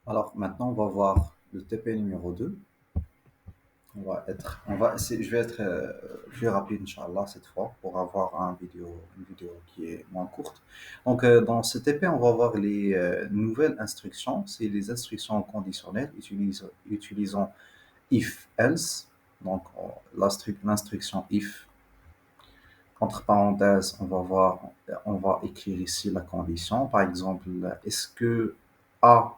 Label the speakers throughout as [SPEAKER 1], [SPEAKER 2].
[SPEAKER 1] Alors maintenant, on va voir le TP numéro 2. Je vais être plus rapide, Inch'Allah, cette fois, pour avoir une vidéo qui est moins courte. Donc, dans ce TP, on va voir les nouvelles instructions. C'est les instructions conditionnelles utilisant if, else. Donc, l'instruction if, entre parenthèses, on va écrire ici la condition. Par exemple, est-ce que A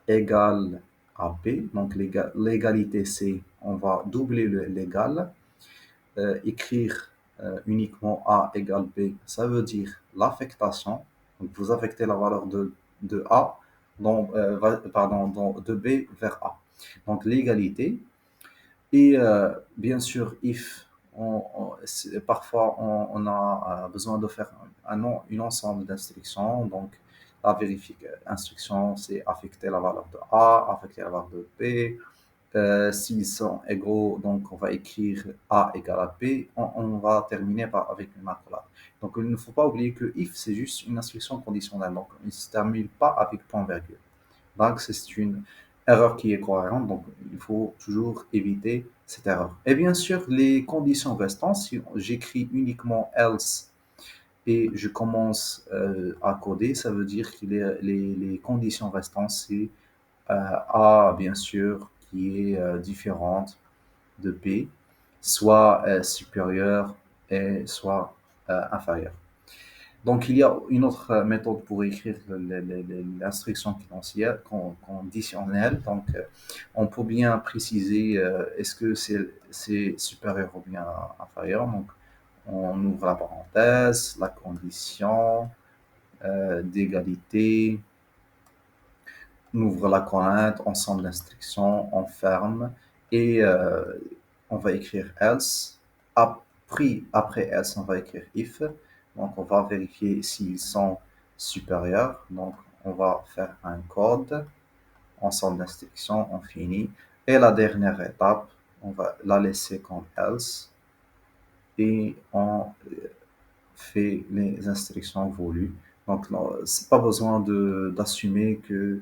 [SPEAKER 1] égale à B. Donc l'égalité, c'est on va doubler l'égal, écrire uniquement A égale B, ça veut dire l'affectation. Donc vous affectez la valeur de A, de B vers A. Donc l'égalité. Et bien sûr, if, parfois on a besoin de faire une ensemble d'instructions. Donc la instruction, c'est affecter la valeur de A, affecter la valeur de B. S'ils sont égaux, donc on va écrire A égale à B. On va terminer avec une accolade. Donc il ne faut pas oublier que if, c'est juste une instruction conditionnelle. Donc il ne se termine pas avec point-virgule. Donc, c'est une erreur qui est cohérente, donc il faut toujours éviter cette erreur. Et bien sûr, les conditions restantes, si j'écris uniquement else et je commence à coder, ça veut dire que les conditions restantes, c'est A, bien sûr, qui est différente de B, soit supérieure et soit inférieure. Donc, il y a une autre méthode pour écrire l'instruction conditionnelle. Donc, on peut bien préciser est-ce que c'est supérieur ou bien inférieur. Donc, on ouvre la parenthèse, la condition d'égalité, on ouvre la colonne, ensemble d'instructions, on ferme et on va écrire else. Après else, on va écrire if. Donc, on va vérifier s'ils sont supérieurs. Donc, on va faire un code, ensemble d'instructions, on finit. Et la dernière étape, on va la laisser comme else et on fait les instructions voulues. Donc, c'est pas besoin d'assumer que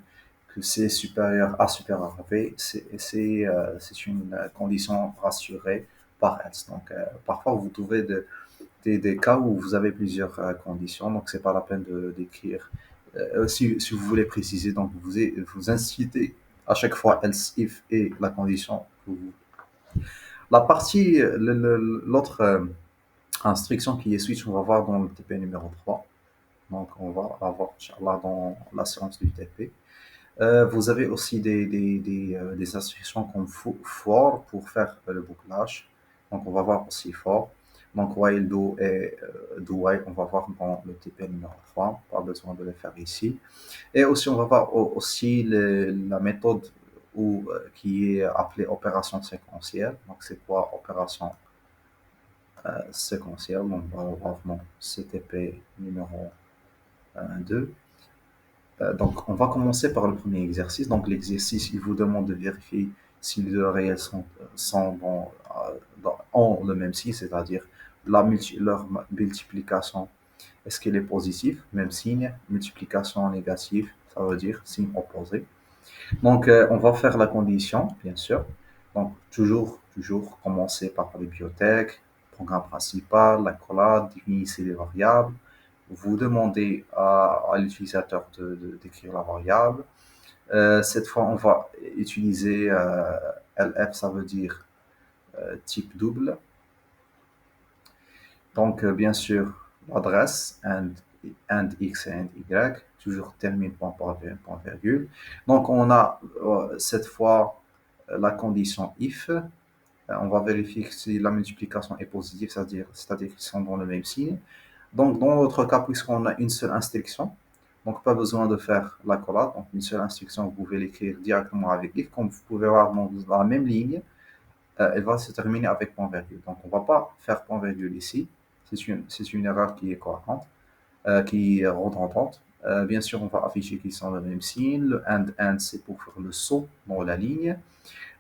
[SPEAKER 1] c'est supérieur à supérieur à B. C'est une condition rassurée par else. Donc, parfois, vous trouvez des cas où vous avez plusieurs conditions, donc c'est pas la peine d'écrire. Si vous voulez préciser, donc vous incitez à chaque fois else if et la condition. La partie, l'autre instruction qui est switch, on va voir dans le TP numéro 3. Donc on va avoir, Inch'Allah, dans la séance du TP. Vous avez aussi des instructions comme for pour faire le bouclage. Donc on va voir aussi for. Donc while do et do while, on va voir dans le TP numéro 3. Pas besoin de le faire ici. Et aussi on va voir aussi la méthode qui est appelée opération séquentielle. Donc c'est quoi opération séquentielle? Donc on va voir mon CTP numéro 2. Donc, on va commencer par le premier exercice. Donc, l'exercice, il vous demande de vérifier si les deux réels sont ont le même signe, c'est-à-dire leur multiplication, est-ce qu'elle est positive, même signe, multiplication négative, ça veut dire signe opposé. Donc, on va faire la condition, bien sûr. Donc, toujours commencer par la bibliothèque, programme principal, l'accolade, définissez les variables. Vous demandez à l'utilisateur d'écrire la variable. Cette fois, on va utiliser LF, ça veut dire type double. Donc, bien sûr, l'adresse and x and y, toujours termine point virgule. Donc, on a cette fois la condition if. On va vérifier si la multiplication est positive, c'est-à-dire qu'ils sont dans le même signe. Donc, dans notre cas, puisqu'on a une seule instruction, donc pas besoin de faire l'accolade, donc une seule instruction, vous pouvez l'écrire directement avec if, comme vous pouvez voir dans la même ligne, elle va se terminer avec point virgule. Donc, on ne va pas faire point virgule ici, c'est une erreur qui est cohérente, qui est redondante. Bien sûr, on va afficher qu'ils sont le même signe. Le and, c'est pour faire le saut dans la ligne.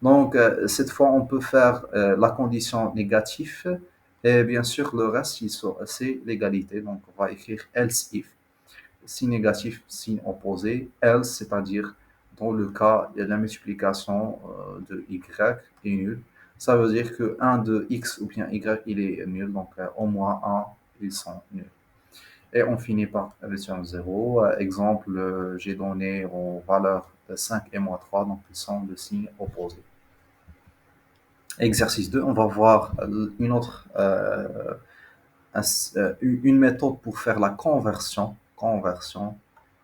[SPEAKER 1] Donc, cette fois, on peut faire la condition négative. Et bien sûr, le reste, c'est l'égalité. Donc, on va écrire else if. Si négatif, signe opposé. Else, c'est-à-dire dans le cas de la multiplication de y est nul. Ça veut dire que 1 de x ou bien y, il est nul, donc au moins 1, ils sont nuls. Et on finit par l'équation 0. Exemple, j'ai donné aux valeurs de 5 et moins 3, donc ils sont de signes opposés. Exercice 2, on va voir une méthode pour faire la conversion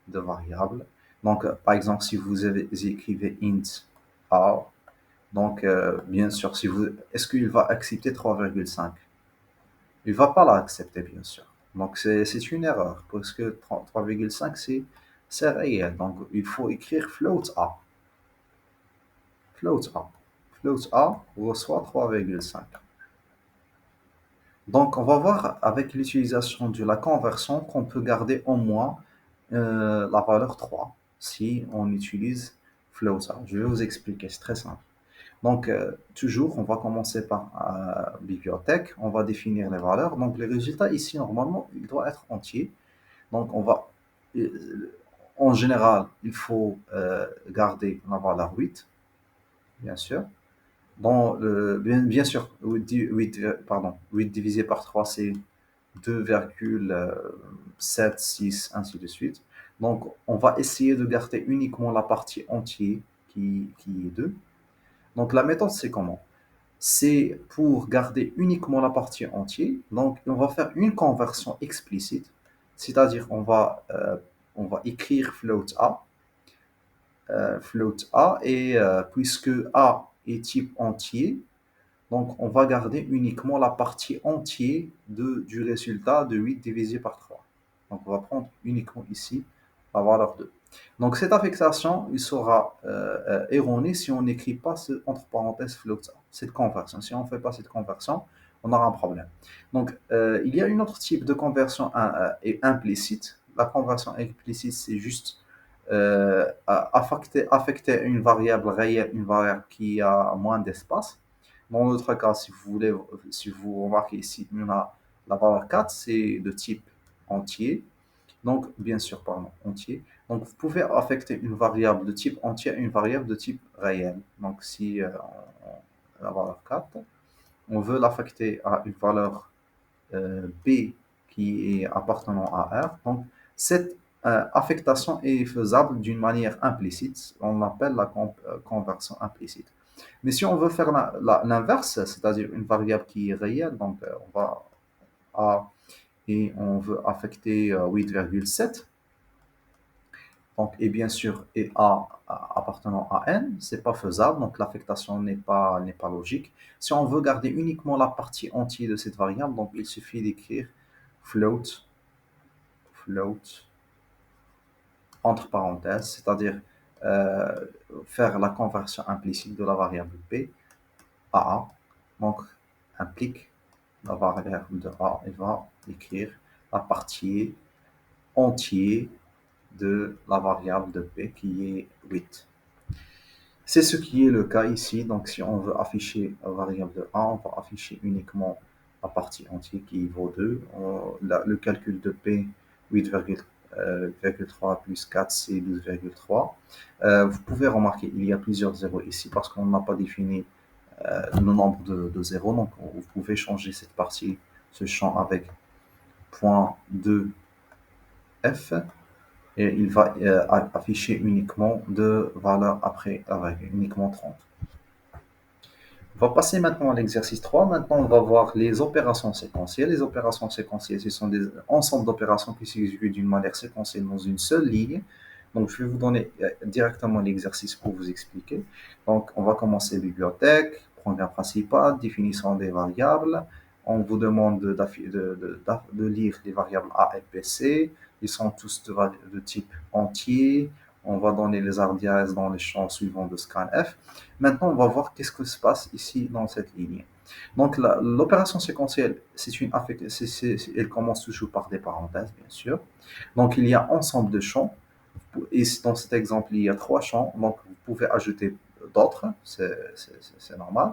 [SPEAKER 1] de variables. Donc, par exemple, si vous écrivez int a, donc bien sûr, est-ce qu'il va accepter 3,5? Il ne va pas l'accepter, bien sûr. Donc, c'est une erreur, parce que 3,5, c'est réel. Donc, il faut écrire float a. Float a. Float a reçoit 3,5. Donc, on va voir avec l'utilisation de la conversion qu'on peut garder au moins la valeur 3 si on utilise float a. Je vais vous expliquer, c'est très simple. Donc, toujours, on va commencer par bibliothèque, on va définir les valeurs. Donc, les résultats ici, normalement, il doit être entier. Donc, en général, il faut garder la valeur 8, bien sûr. Bien sûr, 8 divisé par 3, c'est 2,76, ainsi de suite. Donc, on va essayer de garder uniquement la partie entière qui est 2. Donc, la méthode, c'est comment? C'est pour garder uniquement la partie entière. Donc, on va faire une conversion explicite, c'est-à-dire on va écrire float a, et puisque a est type entier, donc on va garder uniquement la partie entière du résultat de 8 divisé par 3. Donc, on va prendre uniquement ici la valeur 2. Donc, cette affectation, il sera erronée si on n'écrit pas entre parenthèses float a, cette conversion. Si on ne fait pas cette conversion, on aura un problème. Donc, il y a un autre type de conversion implicite. La conversion implicite, c'est juste affecter une variable réelle, une variable qui a moins d'espace. Dans l'autre cas, si vous remarquez ici, on a la valeur 4, c'est de type entier. Donc, bien sûr, pardon, entier. Donc, vous pouvez affecter une variable de type entier à une variable de type réel. Donc, si la valeur 4, on veut l'affecter à une valeur B qui est appartenant à R. Donc, cette affectation est faisable d'une manière implicite. On l'appelle la conversion implicite. Mais si on veut faire l'inverse, c'est-à-dire une variable qui est réelle, donc on va à et on veut affecter 8,7. Donc, et bien sûr, et A appartenant à N, c'est pas faisable, donc l'affectation n'est pas logique. Si on veut garder uniquement la partie entière de cette variable, donc il suffit d'écrire float, entre parenthèses, c'est-à-dire euh, faire la conversion implicite de la variable P à A. Donc, implique la variable de A et va écrire la partie entière de la variable de P qui est 8. C'est ce qui est le cas ici. Donc, si on veut afficher la variable de A, on va afficher uniquement la partie entière qui vaut 2. Le calcul de P, 8,3 plus 4, c'est 12,3. Vous pouvez remarquer, il y a plusieurs zéros ici parce qu'on n'a pas défini le nombre de zéros. Donc, vous pouvez changer cette partie, ce champ avec point 2F. Et il va afficher uniquement deux valeurs après la règle, uniquement 30. On va passer maintenant à l'exercice 3. Maintenant, on va voir les opérations séquentielles. Les opérations séquentielles, ce sont des ensembles d'opérations qui s'exécutent d'une manière séquentielle dans une seule ligne. Donc, je vais vous donner directement l'exercice pour vous expliquer. Donc, on va commencer bibliothèque, programme principal, définition des variables. On vous demande de lire les variables A et B, C. Ils sont tous de type entier. On va donner les ardoises dans les champs suivants de scanf. Maintenant, on va voir qu'est-ce qui se passe ici dans cette ligne. Donc, l'opération séquentielle, elle commence toujours par des parenthèses, bien sûr. Donc, il y a ensemble de champs. Et dans cet exemple, il y a 3 champs. Donc, vous pouvez ajouter d'autres, c'est normal.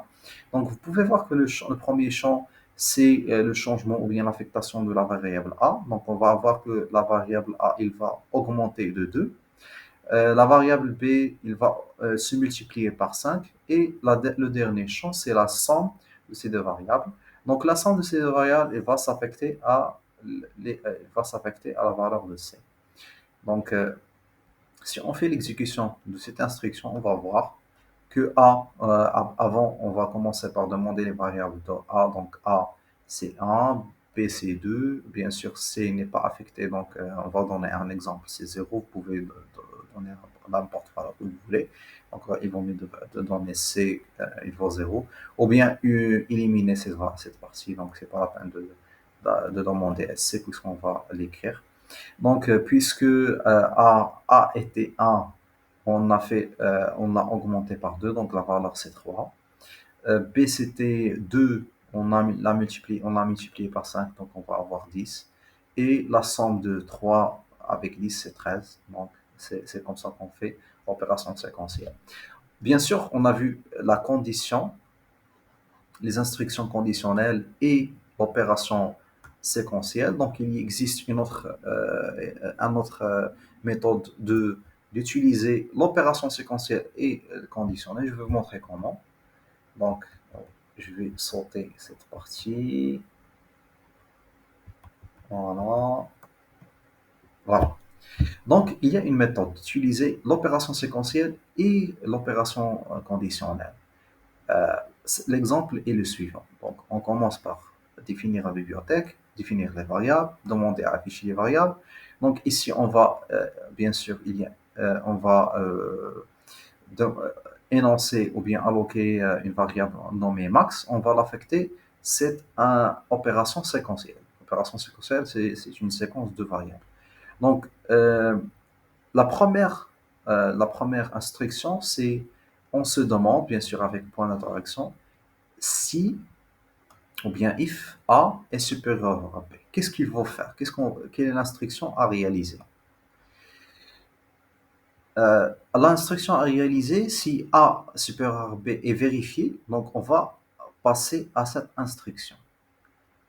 [SPEAKER 1] Donc, vous pouvez voir que le premier champ, c'est le changement ou bien l'affectation de la variable A. Donc, on va voir que la variable A, il va augmenter de 2. La variable b, il va se multiplier par 5 et le dernier champ, c'est la somme de ces deux variables. Donc la somme de ces deux variables, elle va s'affecter à la valeur de c. Donc si on fait l'exécution de cette instruction, on va voir que avant, on va commencer par demander les variables de A. Donc A, c'est 1, B, c'est 2. Bien sûr, C n'est pas affecté, donc on va donner un exemple, c'est 0. Vous pouvez donner n'importe quoi que vous voulez. Donc il vaut mieux de donner C, il vaut 0. Ou bien éliminer cette partie, donc c'est pas la peine de demander SC puisqu'on va l'écrire. Donc, puisque A était 1, on a augmenté par 2, donc la valeur c'est 3. B c'était 2, on l'a multiplié par 5, donc on va avoir 10. Et la somme de 3 avec 10 c'est 13, donc c'est comme ça qu'on fait l'opération séquentielle. Bien sûr, on a vu la condition, les instructions conditionnelles et l'opération séquentielle. Donc, il existe une autre méthode d'utiliser l'opération séquentielle et conditionnelle. Je vais vous montrer comment. Donc, je vais sauter cette partie. Voilà. Voilà. Donc, il y a une méthode d'utiliser l'opération séquentielle et l'opération conditionnelle. Euh, L'exemple est le suivant. Donc, on commence par définir la bibliothèque, définir les variables, demander à afficher les variables. Donc, ici, on va, bien sûr, on va de, énoncer ou bien alloquer une variable nommée max. On va l'affecter cette opération séquentielle. L'opération séquentielle, c'est une séquence de variables. Donc, la première instruction, c'est on se demande, bien sûr avec point d'interrogation, si ou bien if A est supérieur à B. Qu'est-ce qu'il faut faire? Quelle est l'instruction à réaliser? L'instruction à réaliser, si A supérieur à B est vérifié, donc on va passer à cette instruction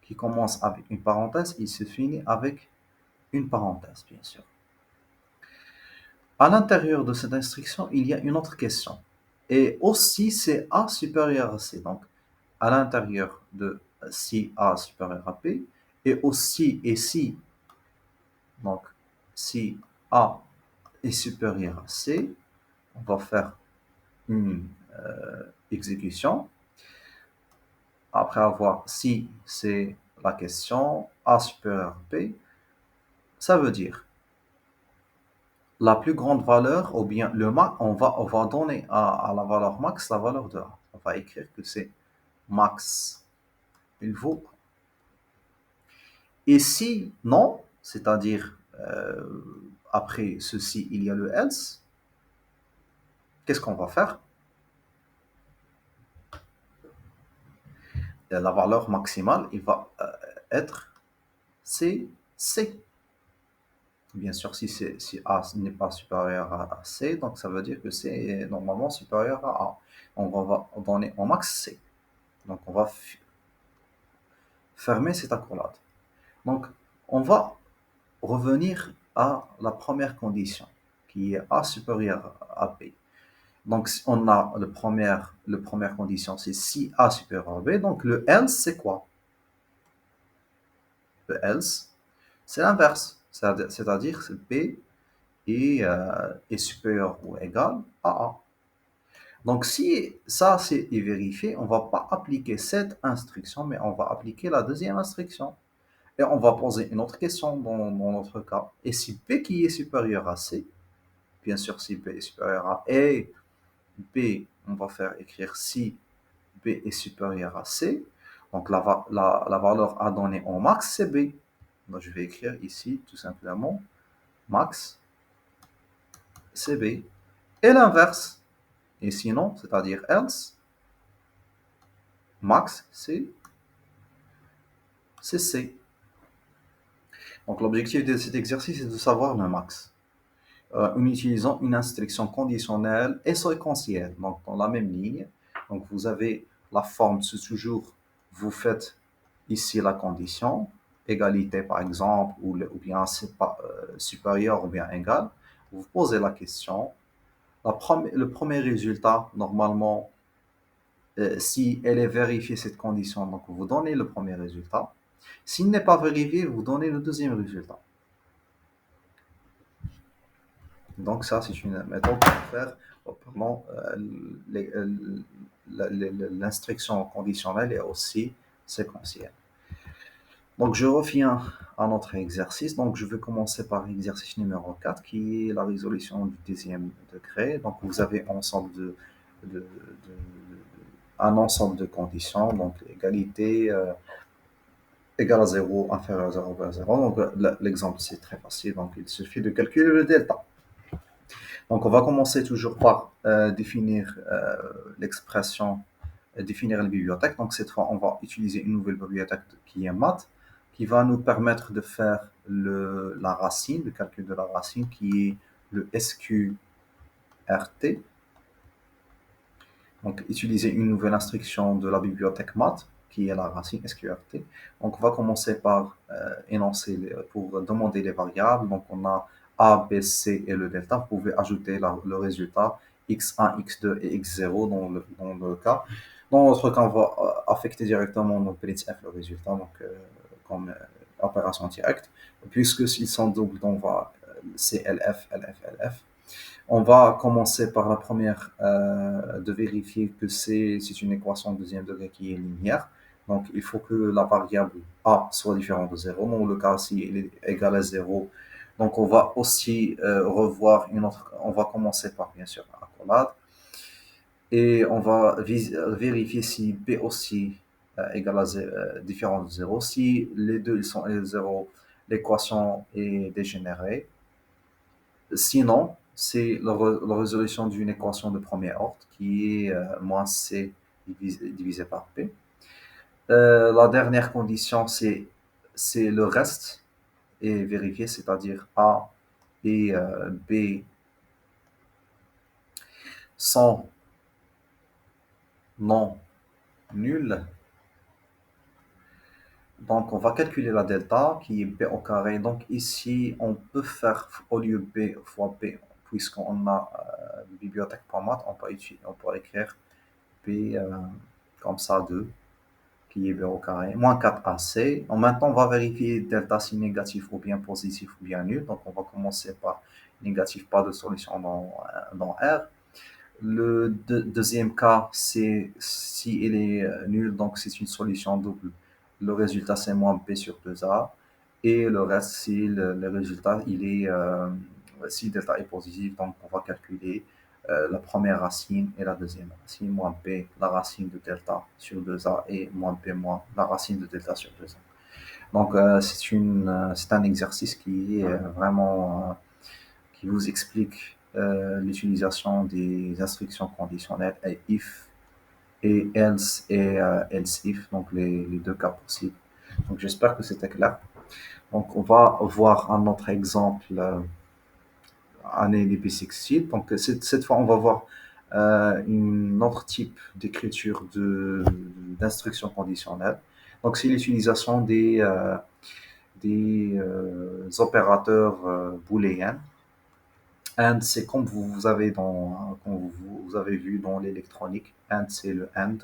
[SPEAKER 1] qui commence avec une parenthèse et se finit avec une parenthèse, bien sûr. À l'intérieur de cette instruction, il y a une autre question. Et aussi, c'est A supérieur à C. Donc, à l'intérieur de si A supérieur à B, et aussi, et si, donc, si A est supérieur à C, on va faire une exécution. Après avoir si c'est la question, A supérieur à B, ça veut dire la plus grande valeur, ou bien le max, on va donner à la valeur max la valeur de A. On va écrire que c'est max. Il vaut. Et si non, c'est-à-dire après ceci, il y a le else, qu'est-ce qu'on va faire? La valeur maximale, il va être C. Bien sûr, si A n'est pas supérieur à C, donc ça veut dire que C est normalement supérieur à A. On va donner en max C. Donc on va fermer cette accolade. Donc on va revenir à la première condition, qui est A supérieur à B. Donc on a la première condition, c'est si A supérieur à B. Donc le else, c'est quoi? Le else, c'est l'inverse. C'est-à-dire que B est supérieur ou égal à A. Donc si ça est vérifié, on ne va pas appliquer cette instruction, mais on va appliquer la deuxième instruction. Et on va poser une autre question dans notre cas. Et si B qui est supérieur à C, bien sûr si B est supérieur à A, B, on va faire écrire si B est supérieur à C. Donc la valeur à donner en max, c'est B. Donc je vais écrire ici tout simplement max, c'est B. Et l'inverse. Et sinon, c'est-à-dire else, max, c'est C. Donc l'objectif de cet exercice est de savoir le max. En utilisant une instruction conditionnelle et séquentielle, donc dans la même ligne. Donc vous avez la forme, c'est toujours, vous faites ici la condition, égalité par exemple, ou bien c'est pas, supérieur ou bien égal. Vous posez la question. Le premier résultat, normalement, si elle est vérifiée, cette condition, donc vous donnez le premier résultat. S'il n'est pas vérifié, vous donnez le deuxième résultat. Donc ça, c'est une méthode pour faire, pardon, l'instruction conditionnelle est aussi séquentielle. Donc je reviens à notre exercice. Donc je vais commencer par l'exercice numéro 4 qui est la résolution du deuxième degré. Donc vous avez un ensemble de conditions, donc égalité égale à 0, inférieur à 0, égale à 0. Donc l'exemple c'est très facile, donc il suffit de calculer le delta. Donc on va commencer toujours par définir l'expression, définir la bibliothèque. Donc cette fois on va utiliser une nouvelle bibliothèque qui est math, qui va nous permettre de faire la racine, le calcul de la racine qui est le SQRT. Donc utiliser une nouvelle instruction de la bibliothèque math qui est la racine SQRT. Donc on va commencer par énoncer, pour demander les variables. Donc on a A, B, C et le delta. Vous pouvez ajouter le résultat x1, x2 et x0 dans le cas. Dans notre cas, on va affecter directement nos printf le résultat, donc comme opération directe. Puisque s'ils sont doubles, on va CLF, LF, LF. On va commencer par la première de vérifier que c'est une équation de deuxième degré qui est linéaire. Donc, il faut que la variable a soit différente de 0. Dans le cas si elle est égale à 0, donc on va aussi revoir une autre. On va commencer par, bien sûr, accolade. Et on va vérifier si b aussi égale à 0, différent de 0. Si les deux ils sont égaux à 0, l'équation est dégénérée. Sinon, c'est la résolution d'une équation de premier ordre qui est moins c divisé par p. La dernière condition, c'est le reste est vérifié, c'est-à-dire A et B sont non nuls. Donc, on va calculer la delta qui est b au carré. Donc, ici, on peut faire au lieu b fois b, puisqu'on a une bibliothèque.math, on peut écrire b comme ça 2, qui est b au carré, moins 4ac. En même temps, on va vérifier delta si négatif ou bien positif ou bien nul. Donc, on va commencer par négatif, pas de solution dans R. Le deuxième cas, c'est si il est nul, donc c'est une solution double. Le résultat, c'est moins b sur 2a. Et le reste, si le résultat, si delta est positif, donc on va calculer la première racine et la deuxième racine, moins b, la racine de delta sur 2a, et moins b, moins la racine de delta sur 2a. Donc c'est un exercice qui est vraiment qui vous explique l'utilisation des instructions conditionnelles et if et else et else if, donc les deux cas possibles. Donc j'espère que c'était clair. Donc on va voir un autre exemple en ADP6. Donc cette fois on va voir un autre type d'écriture d'instruction conditionnelle. Donc c'est l'utilisation des opérateurs booléens. And c'est comme vous avez comme vous avez vu dans l'électronique. And c'est le and,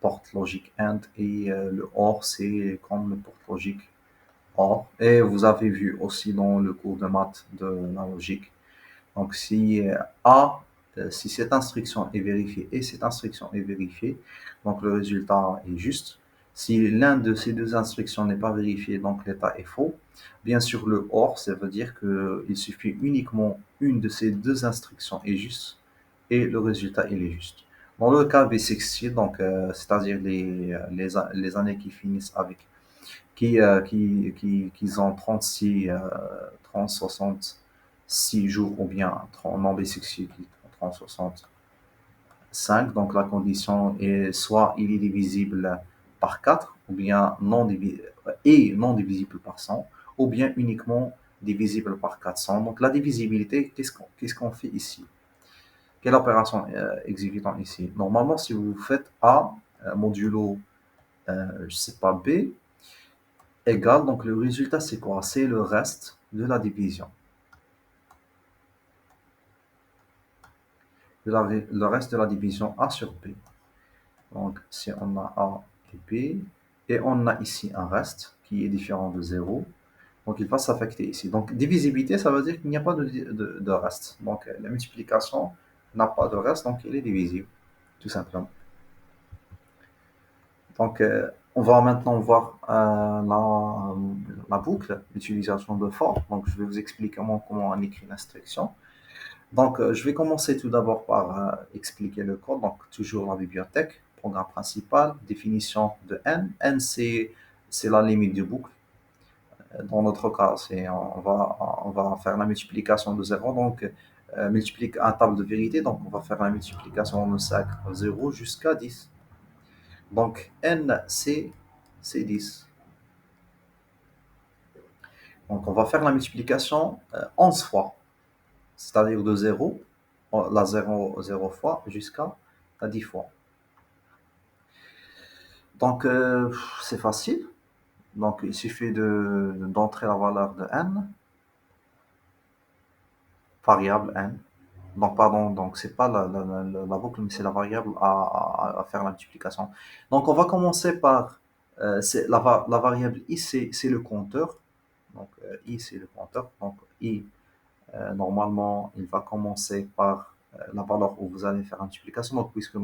[SPEAKER 1] porte logique and, et le or c'est comme le porte logique or. Et vous avez vu aussi dans le cours de maths de la logique. Donc si si cette instruction est vérifiée et cette instruction est vérifiée, donc le résultat est juste. Si l'un de ces deux instructions n'est pas vérifié, donc l'état est faux. Bien sûr, le OR, ça veut dire qu'il suffit uniquement une de ces deux instructions est juste et le résultat il est juste. Dans le cas B60, donc c'est-à-dire les années qui finissent avec qui ont 36, 30, 66 jours ou bien non B60 30, 65. Donc la condition est soit il est divisible par 4 ou bien non divisible par 100 ou bien uniquement divisible par 400. Donc la divisibilité, qu'est-ce qu'on fait ici? Quelle opération exécute-t-on ici? Normalement, si vous faites A modulo, je sais pas, B, égale, donc le résultat c'est quoi? C'est le reste de la division. le reste de la division A sur B. Donc, si on a A et B, et on a ici un reste qui est différent de 0, donc il va s'affecter ici. Donc, divisibilité, ça veut dire qu'il n'y a pas de reste. Donc, la multiplication n'a pas de reste, donc il est divisible, tout simplement. Donc, on va maintenant voir la boucle, l'utilisation de for. Donc, je vais vous expliquer comment on écrit l'instruction. Donc, je vais commencer tout d'abord par expliquer le code. Donc, toujours la bibliothèque, programme principal, définition de n. N, c'est la limite du boucle. Dans notre cas, on va faire la multiplication de 0. Donc, multiplique un table de vérité. Donc, on va faire la multiplication de 5, 0 jusqu'à 10. Donc, n, c'est 10. Donc, on va faire la multiplication 11 fois, c'est-à-dire de 0, la 0 fois, jusqu'à 10 fois. Donc, c'est facile. Donc, il suffit d'entrer la valeur de n, variable n. Donc, pardon, donc c'est pas la boucle, mais c'est la variable à faire la multiplication. Donc, on va commencer par la variable i, c'est le compteur. Donc, i, c'est le compteur. Donc, i, normalement, il va commencer par la valeur où vous allez faire la multiplication. Donc, puisque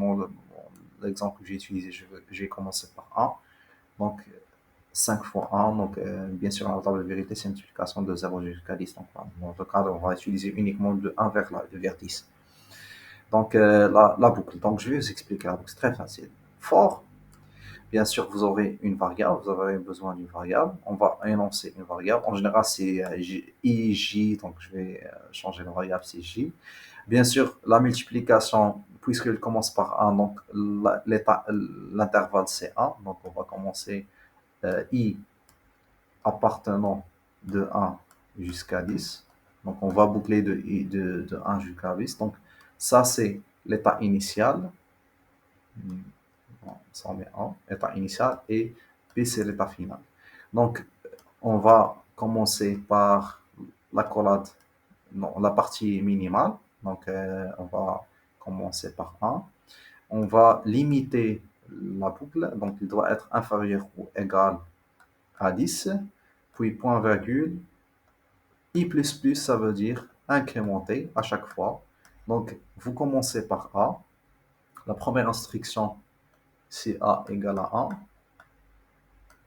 [SPEAKER 1] l'exemple que j'ai utilisé, j'ai commencé par 1. Donc, 5 fois 1, donc bien sûr, la table de vérité, c'est une multiplication de 0 jusqu'à 10. Donc, dans notre cas, on va utiliser uniquement de 1 vers 10. Donc, la boucle. Donc, je vais vous expliquer la boucle. C'est très facile. For, bien sûr, vous aurez une variable, vous aurez besoin d'une variable. On va énoncer une variable. En général, c'est i, j, donc je vais changer la variable, c'est j. Bien sûr, la multiplication, puisqu'elle commence par 1, donc l'intervalle c'est 1. Donc, on va commencer i appartenant de 1 jusqu'à 10. Donc, on va boucler de 1 jusqu'à 10. Donc, ça, c'est l'état initial. Ça, on met 1, l'état initial. Et P, c'est l'état final. Donc, on va commencer par l'accolade, non, la partie minimale. Donc, on va commencer par 1. On va limiter la boucle. Donc, il doit être inférieur ou égal à 10. Puis, point virgule. I++, ça veut dire incrémenter à chaque fois. Donc, vous commencez par A. La première instruction, c'est A égale à 1.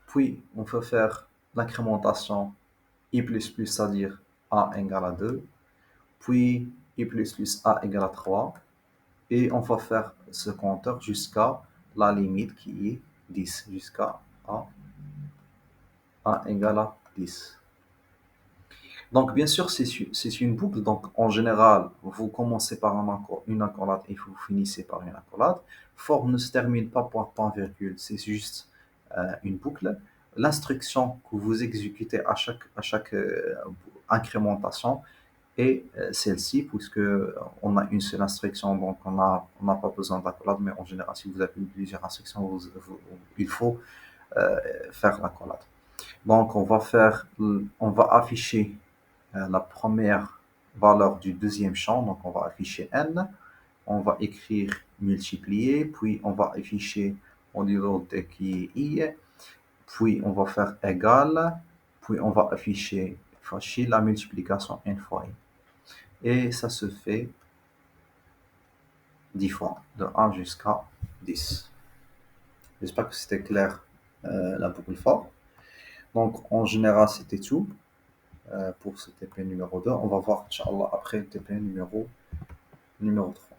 [SPEAKER 1] Puis, on peut faire l'incrémentation I++, c'est-à-dire A égale à 2. Puis, I++ A égale à 3. Et on va faire ce compteur jusqu'à la limite qui est 10, jusqu'à A égale à 10. Donc, bien sûr, c'est une boucle. Donc, en général, vous commencez par une accolade et vous finissez par une accolade. For ne se termine pas par point virgule, c'est juste une boucle. L'instruction que vous exécutez à chaque incrémentation est celle-ci, puisque on a une seule instruction, donc on n'a pas besoin d'accolade, mais en général, si vous avez plusieurs instructions, il faut faire l'accolade. Donc, on va afficher la première valeur du deuxième champ, donc on va afficher n, on va écrire multiplier, puis on va afficher au niveau de qui est i, puis on va faire égal, puis on va afficher la multiplication n fois i. Et ça se fait 10 fois, de 1 jusqu'à 10. J'espère que c'était clair la boucle for. Donc en général, c'était tout pour ce TP numéro 2. On va voir, Inch'Allah, après le TP numéro 3.